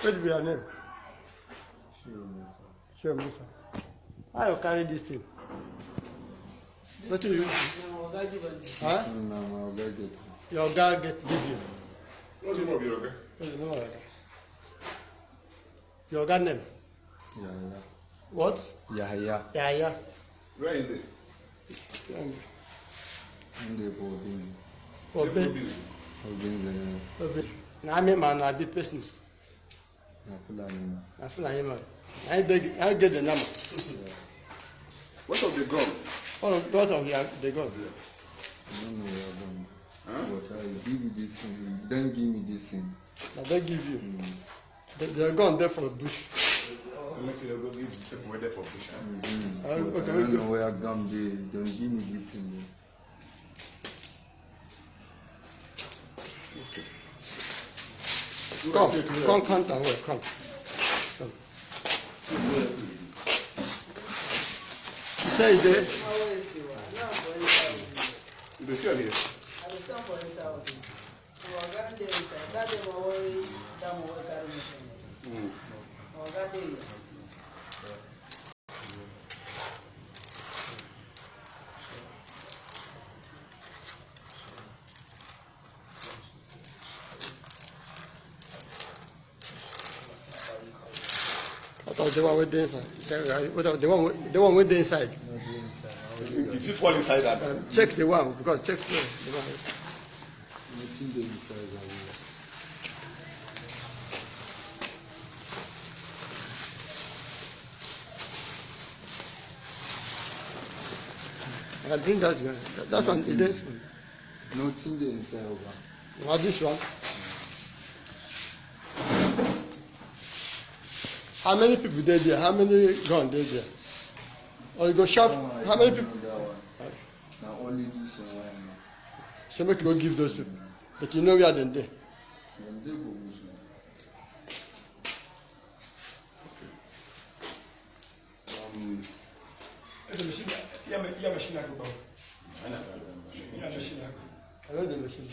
What will be your name? Shehu Musa. How you carry this thing? What do you do? Huh? Your guy give you. What's the name of your guy? What's the name of your guy? Your guy name? Yahya. What? Yahya. Yahya. Where is it? For bed. Now I'm a man, I'm a big person. I feel like him. I get the number. What of the gun? What of the gun? I don't know where I'm going. But I give you this thing. You don't give me this thing. I don't give you. They're gone there for a bush. So make you go give people there for bush. I don't know where I come. They don't give me this thing. Okay. Come and wait, come. You say it's there? You see here? I thought the one with the inside. The one with the inside. If you fall inside that, Check the one because check the one. Nothing there inside. I think that's good. That one is this one. Nothing there inside. Not this one. How many people there? How many guns there? Or you go shop? How many people? Now only this one. So make you go give those people. But you know we are there. When they go, I know the machine.